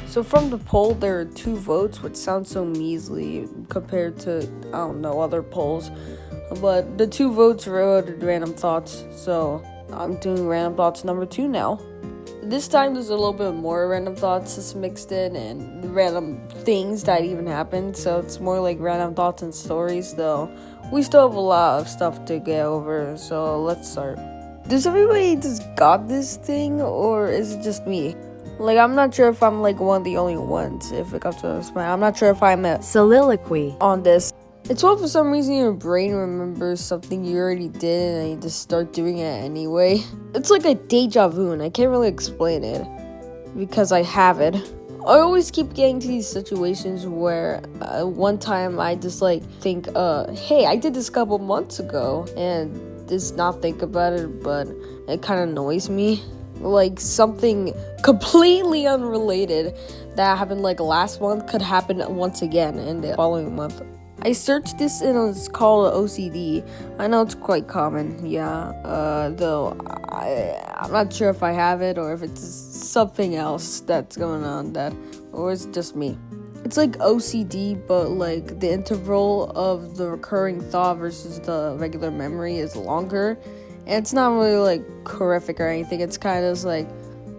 So from the poll, there are 2 votes, which sounds so measly compared to, I don't know, other polls. But the 2 votes voted random thoughts, so I'm doing random thoughts number 2 now. This time there's a little bit more random thoughts just mixed in and random things that even happened. So it's more like random thoughts and stories, though we still have a lot of stuff to get over, so let's start. Does everybody just got this thing, or is it just me? Like, I'm not sure if I'm like one of the only ones, if it comes to this point. I'm not sure if I'm a soliloquy on this. It's what for some reason your brain remembers something you already did and you just start doing it anyway. It's like a deja vu and I can't really explain it because I have it. I always keep getting to these situations where one time I just like think, hey, I did this a couple months ago, and just not think about it, but it kind of annoys me. Like something completely unrelated that happened like last month could happen once again in the following month. I searched this and it's called OCD. I know it's quite common, yeah. Though I'm not sure if I have it or if it's something else that's going on or it's just me. It's like OCD, but like the interval of the recurring thought versus the regular memory is longer. And it's not really like horrific or anything. It's kind of like,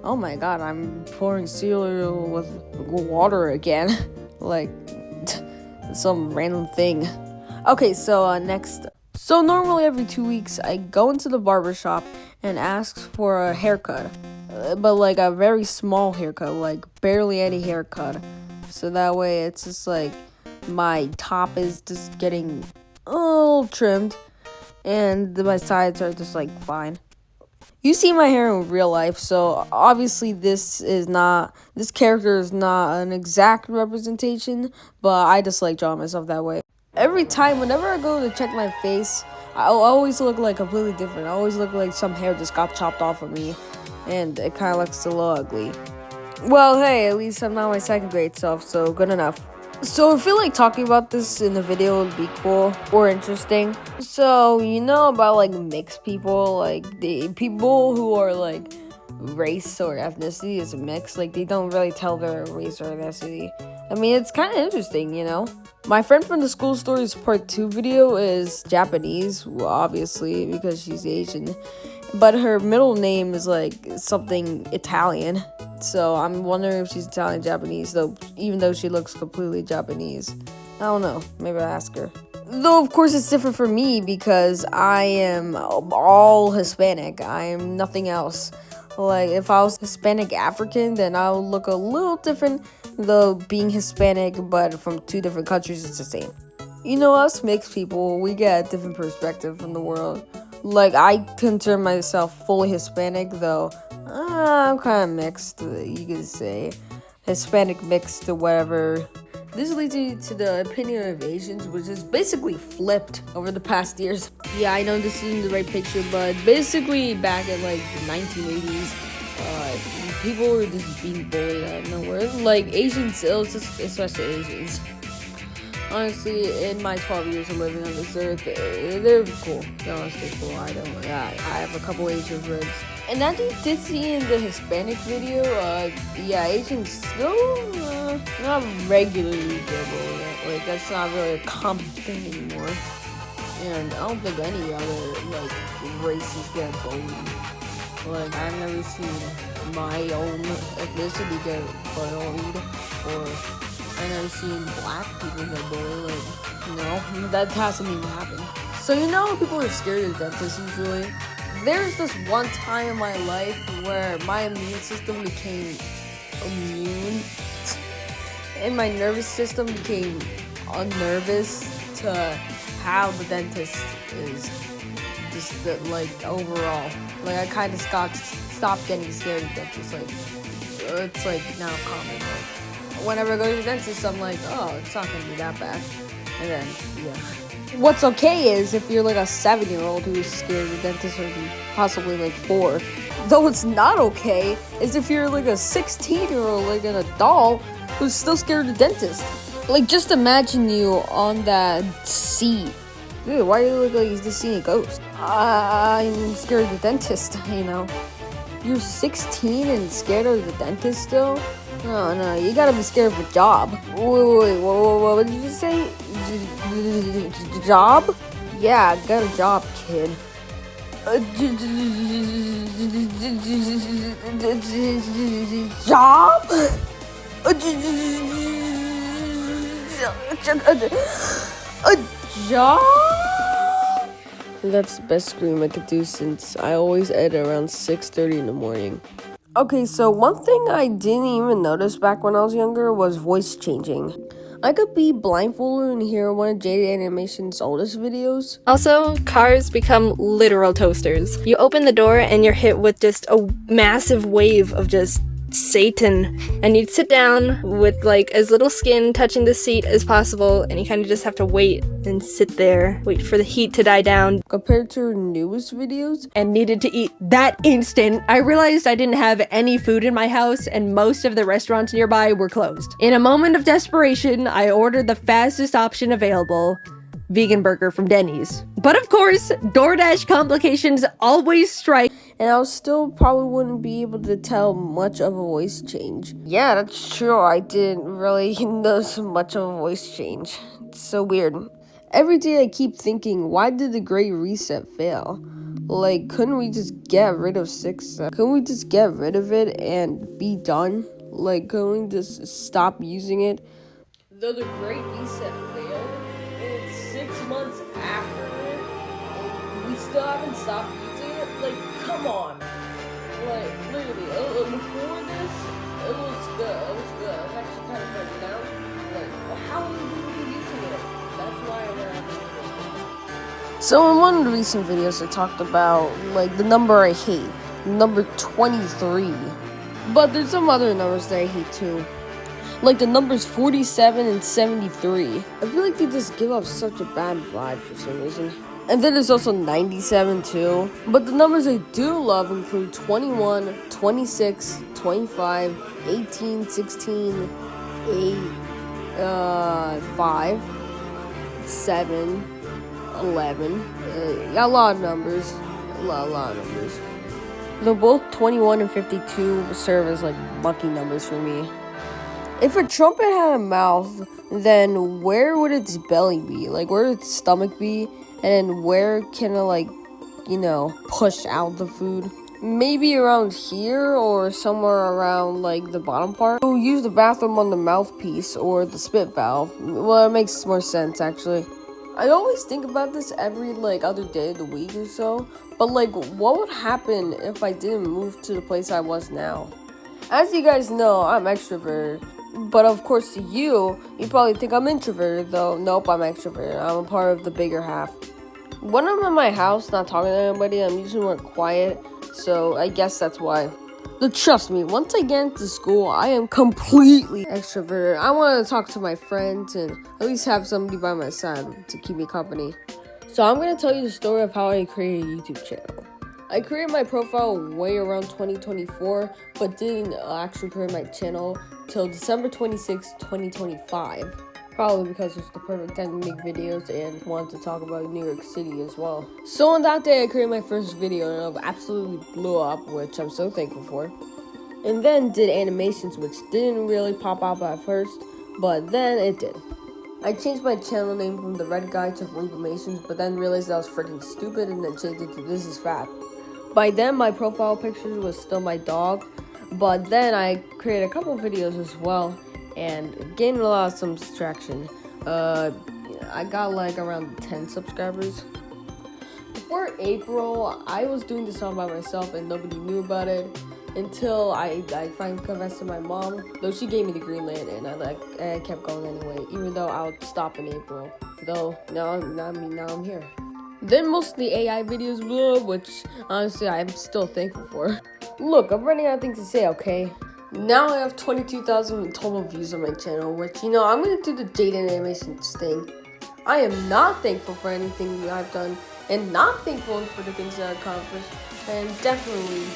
oh my god, I'm pouring cereal with water again. Like some random thing. Okay, so next. So normally every 2 weeks I go into the barber shop and ask for a haircut. But like a very small haircut, like barely any haircut. So that way it's just like my top is just getting a little trimmed. And my sides are just like fine. You see my hair in real life, so obviously this character is not an exact representation, but I just like drawing myself that way. Every time, whenever I go to check my face, I'll always look like completely different. I always look like some hair just got chopped off of me, and it kind of looks a little ugly. Well, hey, at least I'm not my second grade self, so good enough. So I feel like talking about this in the video would be cool or interesting. So you know about like mixed people, like the people who are like race or ethnicity is mixed, like they don't really tell their race or ethnicity. I mean, it's kind of interesting, you know. My friend from the School Stories Part 2 video is Japanese, well, obviously because she's Asian, but her middle name is like something Italian. So I'm wondering if she's Italian Japanese, though, even though she looks completely Japanese. I don't know. Maybe I'll ask her. Though, of course, it's different for me because I am all Hispanic. I am nothing else. Like, if I was Hispanic African, then I would look a little different, though being Hispanic, but from 2 different countries, it's the same. You know, us mixed people, we get a different perspective from the world. Like, I consider myself fully Hispanic, though I'm kind of mixed, you could say. Hispanic mixed or whatever. This leads you to the opinion of Asians, which is basically flipped over the past years. Yeah, I know this isn't the right picture, but basically back in like the 1980s, people were just being bullied out of nowhere. Like Asians, especially Asians. Honestly, in my 12 years of living on this earth, they're cool. They're honestly cool. I have a couple Asian friends. And as you did see in the Hispanic video, yeah, Asians still not regularly get bullied. Like, that's not really a common thing anymore. And I don't think any other, like, races get bullied. Like, I've never seen my own ethnicity get bullied, or I've never seen black people get bullied. Like, no, that hasn't even happened. So, you know, people are scared of dentists usually. There's this one time in my life where my immune system became immune, and my nervous system became unnervous to how the dentist is. Just like overall, like I kind of stopped getting scared of dentists. Like it's like now common. Like whenever I go to the dentist, I'm like, oh, it's not gonna be that bad. And then yeah. What's okay is if you're like a 7-year-old who's scared of the dentist, or possibly like 4. Though it's not okay is if you're like a 16-year-old, like an adult who's still scared of the dentist. Like just imagine you on that seat. Dude, why do you look like he's just seeing a ghost? I'm scared of the dentist, you know. You're 16 and scared of the dentist still? Oh no, you gotta be scared of a job. Wait, what did you say? Job? Yeah, got a job, kid. Job? A job? That's the best scream I could do since I always edit around 6:30 in the morning. Okay, so one thing I didn't even notice back when I was younger was voice changing. I could be blindfolded and hear one of JaidenAnimations' oldest videos. Also, cars become literal toasters. You open the door and you're hit with just a massive wave of just Satan, and you'd sit down with like as little skin touching the seat as possible, and you kind of just have to wait and sit there, wait for the heat to die down. Compared to her newest videos, and needed to eat that instant. I realized I didn't have any food in my house and most of the restaurants nearby were closed. In a moment of desperation, I ordered the fastest option available, vegan burger from Denny's. But of course, DoorDash complications always strike. and I still probably wouldn't be able to tell much of a voice change. Yeah, that's true. I didn't really notice much of a voice change. It's so weird. Every day I keep thinking, why did the Great Reset fail? Like, couldn't we just get rid of 6? Couldn't we just get rid of it and be done? Like, couldn't we just stop using it? Though the Great Reset failed, and it's 6 months after it, and we still haven't stopped using it? Like, come on. Like, literally, before this, it was good. It was good. It was actually kind of fun now. Like, how many people keep using it? That's why I'm gonna have to. So in one of the recent videos, I talked about, like, the number I hate. Number 23. But there's some other numbers that I hate too. Like the numbers 47 and 73. I feel like they just give off such a bad vibe for some reason. And then there's also 97 too. But the numbers I do love include 21, 26, 25, 18, 16, 8, 5, 7, 11. A lot of numbers. A lot of numbers. Though both 21 and 52 serve as like lucky numbers for me. If a trumpet had a mouth, then where would its belly be? Like, where would its stomach be? And where can it, like, you know, push out the food? Maybe around here or somewhere around, like, the bottom part. So use the bathroom on the mouthpiece or the spit valve. Well, it makes more sense, actually. I always think about this every, like, other day of the week or so. But, like, what would happen if I didn't move to the place I was now? As you guys know, I'm extroverted. But of course to you probably think I'm introverted, though. Nope, I'm extroverted. I'm a part of the bigger half. When I'm in my house, not talking to anybody, I'm usually more quiet. So I guess that's why. But trust me, once I get into school, I am completely extroverted. I want to talk to my friends and at least have somebody by my side to keep me company. So I'm going to tell you the story of how I created a YouTube channel. I created my profile way around 2024, but didn't actually create my channel till December 26, 2025. Probably because it's the perfect time to make videos and wanted to talk about New York City as well. So on that day, I created my first video and it absolutely blew up, which I'm so thankful for. And then did animations, which didn't really pop up at first, but then it did. I changed my channel name from The Red Guy to Animations, but then realized that I was freaking stupid and then changed it to ThisisFab. By then, my profile picture was still my dog, but then I created a couple videos as well and gained a lot of some traction. I got like around 10 subscribers. Before April, I was doing this all by myself and nobody knew about it until I finally confessed to my mom, though she gave me the green light and I kept going anyway, even though I would stop in April. Though now I'm here. Then most of the AI videos blew up, which honestly I'm still thankful for. Look, I'm running out of things to say, okay? Now I have 22,000 total views on my channel, which, you know, I'm gonna do the JaidenAnimations thing. I am not thankful for anything I've done, and not thankful for the things that I've accomplished, and definitely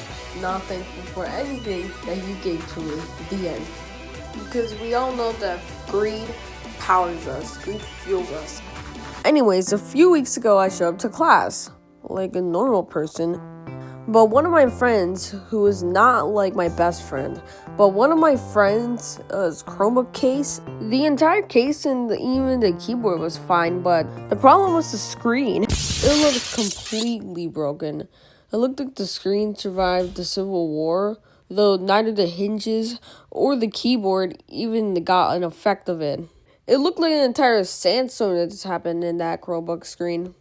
not thankful for anything that you gave to me at the end. Because we all know that greed powers us, greed fuels us. Anyways, a few weeks ago I showed up to class, like a normal person. But one of my friends, who is not like my best friend, but one of my friends' Chromebook case, the entire case and even the keyboard was fine, but the problem was the screen. It looked completely broken. It looked like the screen survived the Civil War, though neither the hinges or the keyboard even got an effect of it. It looked like an entire sandstorm that just happened in that Chromebook screen.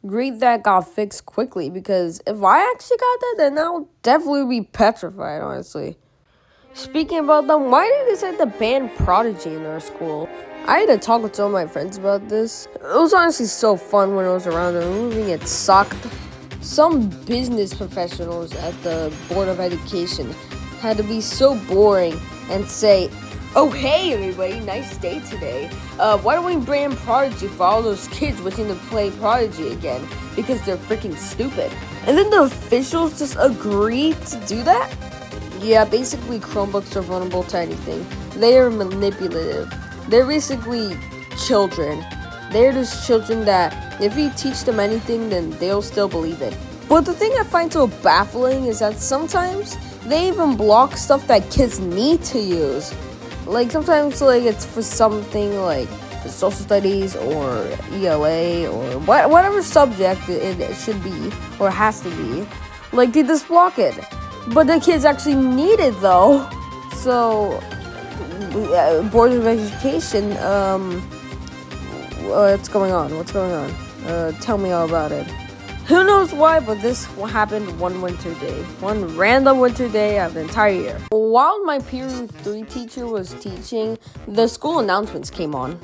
Great that got fixed quickly, because if I actually got that, then I'll definitely be petrified, honestly. Speaking about them, why did they decide to ban Prodigy in our school? I had to talk with some of my friends about this. It was honestly so fun when I was around them. Removing it sucked. Some business professionals at the Board of Education had to be so boring and say, "Oh, hey, everybody, nice day today. Why don't we ban Prodigy for all those kids wishing to play Prodigy again because they're freaking stupid?" And then the officials just agreed to do that? Yeah, basically Chromebooks are vulnerable to anything. They are manipulative. They're basically children. They're just children that if you teach them anything, then they'll still believe it. But the thing I find so baffling is that sometimes they even block stuff that kids need to use. Like, sometimes, like, it's for something like social studies or ELA or whatever subject it should be or has to be. Like, they just block it. But the kids actually need it, though. So, Board of Education, what's going on? What's going on? Tell me all about it. Who knows why, but this happened one winter day. One random winter day of the entire year. While my period 3 teacher was teaching, the school announcements came on.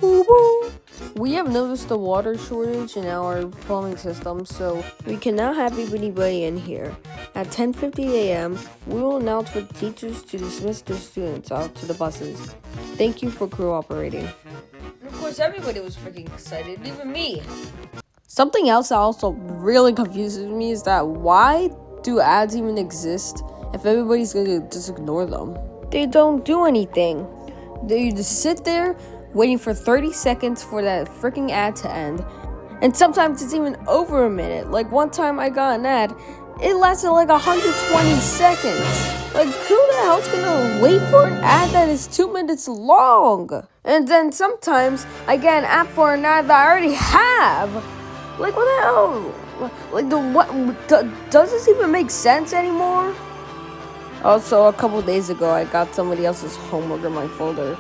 Woo-woo. We have noticed a water shortage in our plumbing system, so we cannot have anybody in here. At 10:50 a.m., we will announce for teachers to dismiss their students out to the buses. Thank you for cooperating. And of course, everybody was freaking excited, even me. Something else that also really confuses me is that why do ads even exist if everybody's gonna just ignore them? They don't do anything. They just sit there waiting for 30 seconds for that freaking ad to end. And sometimes it's even over a minute. Like one time I got an ad, it lasted like 120 seconds. Like who the hell's gonna wait for an ad that is 2 minutes long? And then sometimes I get an ad for an ad that I already have. Like, what the hell? Like, does this even make sense anymore? Also, a couple days ago, I got somebody else's homework in my folder.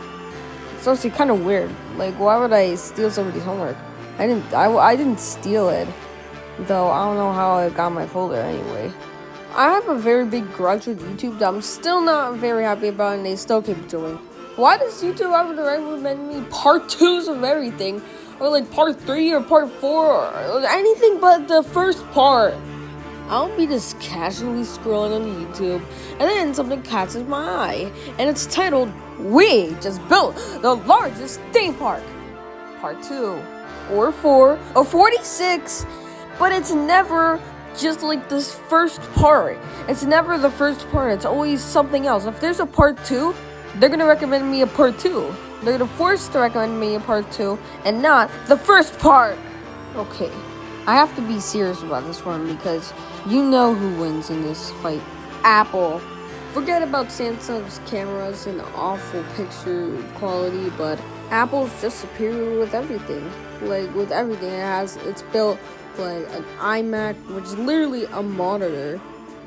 It's actually kind of weird. Like, why would I steal somebody's homework? I didn't steal it. Though, I don't know how I got my folder anyway. I have a very big grudge with YouTube that I'm still not very happy about, and they still keep doing. Why does YouTube have to recommend me part 2s of everything? Or like part 3 or part 4 or anything but the first part? I'll be just casually scrolling on YouTube and then something catches my eye and it's titled, "We just built the largest theme park." Part 2 or 4 or 46, but it's never just like this first part. It's never the first part. It's always something else. If there's a part 2, they're gonna recommend me a part 2. They're gonna force to recommend me a part 2 and not the first part. Okay, I have to be serious about this one because you know who wins in this fight. Apple. Forget about Samsung's cameras and awful picture quality, but Apple's just superior with everything. Like with everything it's built like an iMac, which is literally a monitor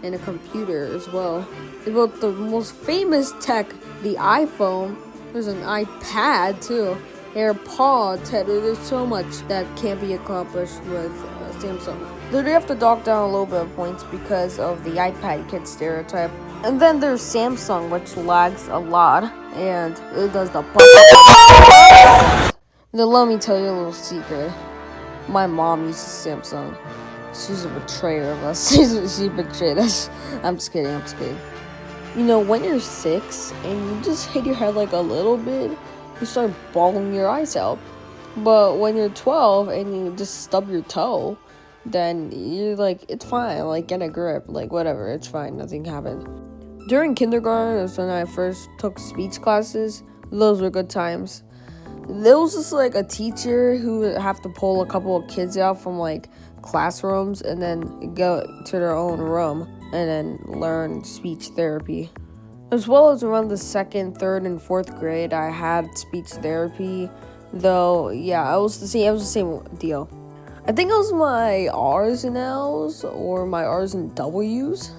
and a computer as well. They built the most famous tech, the iPhone. There's an iPad too, AirPods. There's so much that can't be accomplished with Samsung. They have to dock down a little bit of points because of the iPad kid stereotype. And then there's Samsung, which lags a lot, and it does the Now let me tell you a little secret. My mom uses Samsung. She's a betrayer of us. She betrayed us. I'm just kidding. You know, when you're 6 and you just hit your head like a little bit, you start bawling your eyes out. But when you're 12 and you just stub your toe, then you're like, it's fine, like get a grip, like whatever, it's fine, nothing happened. During kindergarten is when I first took speech classes. Those were good times. There was just like a teacher who would have to pull a couple of kids out from like classrooms and then go to their own room and then learn speech therapy. As well as around the 2nd, 3rd, and 4th grade, I had speech therapy. Though, yeah, it was the same deal. I think it was my R's and L's or my R's and W's.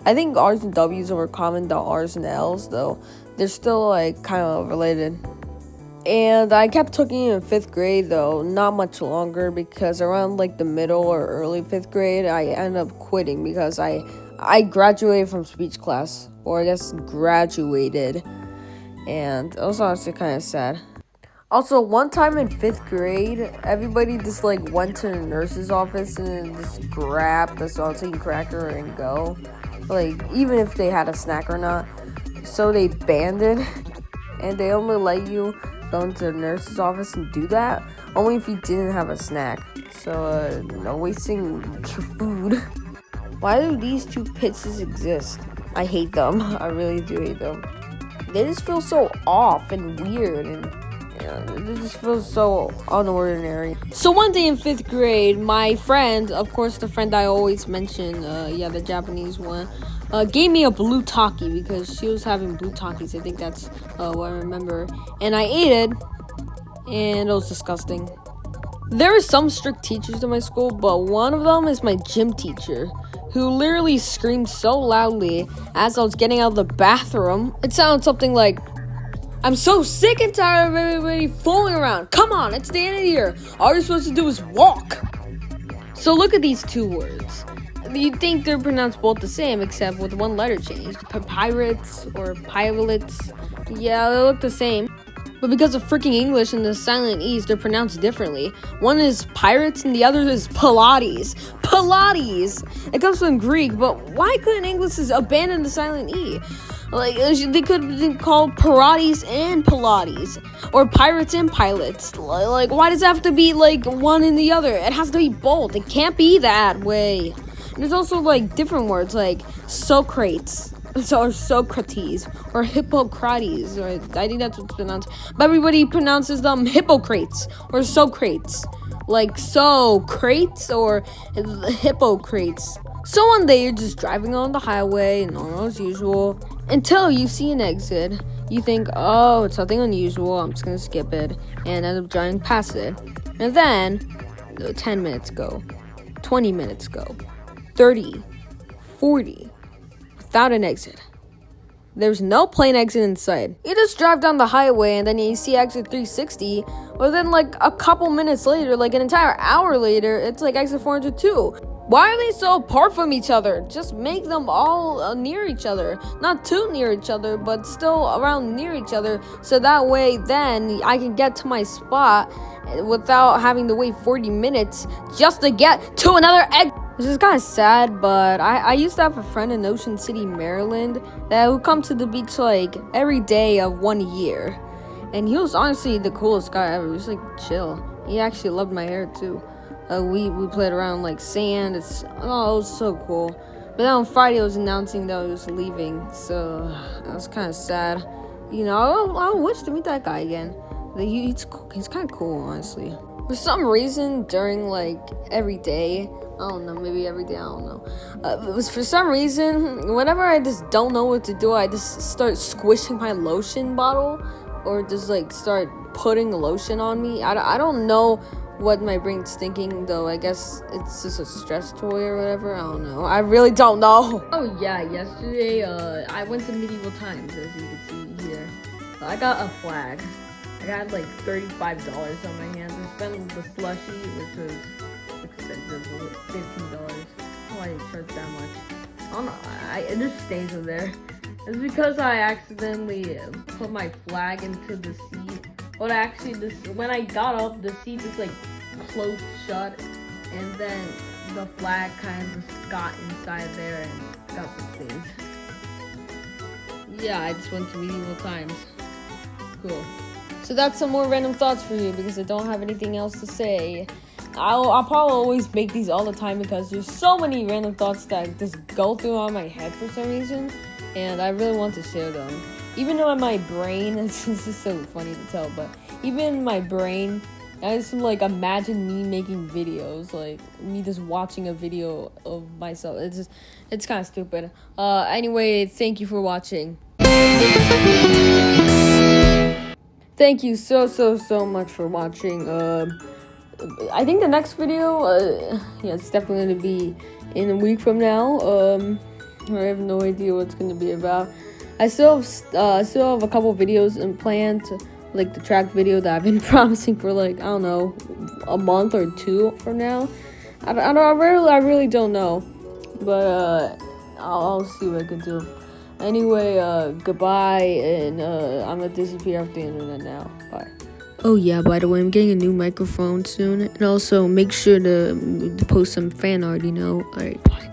I think R's and W's are more common than R's and L's, though they're still like kind of related. And I kept taking it in 5th grade, though not much longer, because around like the middle or early 5th grade, I ended up quitting because I graduated from speech class, or I guess graduated, and it was honestly kind of sad. Also, one time in 5th grade, everybody just like went to the nurse's office and just grabbed the saltine cracker and go. Like, even if they had a snack or not. So they banned it, and they only let you go into the nurse's office and do that only if you didn't have a snack. So, no wasting your food. Why do these two pizzas exist? I hate them. I really do hate them. They just feel so off and weird, and it just feels so unordinary. So one day in 5th grade, my friend, of course the friend I always mention, the Japanese one, gave me a blue taki because she was having blue takis. I think that's what I remember. And I ate it, and it was disgusting. There are some strict teachers in my school, but one of them is my gym teacher, who literally screamed so loudly as I was getting out of the bathroom. It sounded something like, "I'm so sick and tired of everybody fooling around. Come on, it's the end of the year. All you're supposed to do is walk." So look at these two words. You'd think they're pronounced both the same, except with one letter change. Pirates or pilots. Yeah, they look the same. But because of freaking English and the silent E's, they're pronounced differently. One is pirates and the other is Pilates. Pilates! It comes from Greek, but why couldn't English just abandon the silent E? Like, they could have been called Pilates and Pilates. Or pirates and pilots. Like, why does it have to be, like, one and the other? It has to be both. It can't be that way. And there's also, like, different words, like Socrates. Or Socrates, or Hippocrates, or I think that's what's pronounced. But everybody pronounces them Hippocrates, or Socrates. Like Socrates, or Hippocrates. So one day you're just driving on the highway, normal as usual, until you see an exit. You think, oh, it's nothing unusual, I'm just gonna skip it, and end up driving past it. And then, 10 minutes go, 20 minutes go, 30, 40, without an exit. There's no plane exit in sight. You just drive down the highway and then you see exit 360, or then like a couple minutes later, like an entire hour later, it's like exit 402. Why are they so apart from each other? Just make them all near each other. Not too near each other, but still around near each other, so that way then I can get to my spot without having to wait 40 minutes just to get to another exit. This is kind of sad, but I used to have a friend in Ocean City, Maryland, that would come to the beach like every day of 1 year. And he was honestly the coolest guy ever. He was like chill. He actually loved my hair too. We played around like sand. It was so cool. But then on Friday, I was announcing that I was leaving, so that was kind of sad. You know, I wish to meet that guy again. He's kind of cool, honestly. For some reason, during like every day, I don't know, maybe every day, I don't know. For some reason, whenever I just don't know what to do, I just start squishing my lotion bottle, or just like start putting lotion on me. I don't know what my brain's thinking, though. I guess it's just a stress toy or whatever. I don't know. I really don't know. Oh yeah, yesterday I went to Medieval Times, as you can see here. I got a flag. I got like $35 on my hands. I spent the slushie, which was expensive, $15. Why they charge that much? I don't know. It just stays in there. It's because I accidentally put my flag into the seat. But actually, when I got up, the seat just like closed shut, and then the flag kind of just got inside there and got some stains. Yeah, I just went to Medieval Times. Cool. So that's some more random thoughts for you, because I don't have anything else to say. I'll probably always make these all the time because there's so many random thoughts that just go through on my head for some reason, and I really want to share them. Even though in my brain, this is so funny to tell, but even in my brain, I just like imagine me making videos, like me just watching a video of myself. It's kind of stupid. Anyway, thank you for watching. Thank you so much for watching. I think the next video, yeah, it's definitely gonna be in a week from now. I have no idea what it's gonna be about. I still have a couple videos in plan, like the track video that I've been promising for like, I don't know, a month or two from now. I really don't know, but I'll see what I can do. Anyway, goodbye, and I'm gonna disappear off the internet now. Bye. Oh yeah, by the way, I'm getting a new microphone soon, and also make sure to post some fan art, you know. Alright, bye.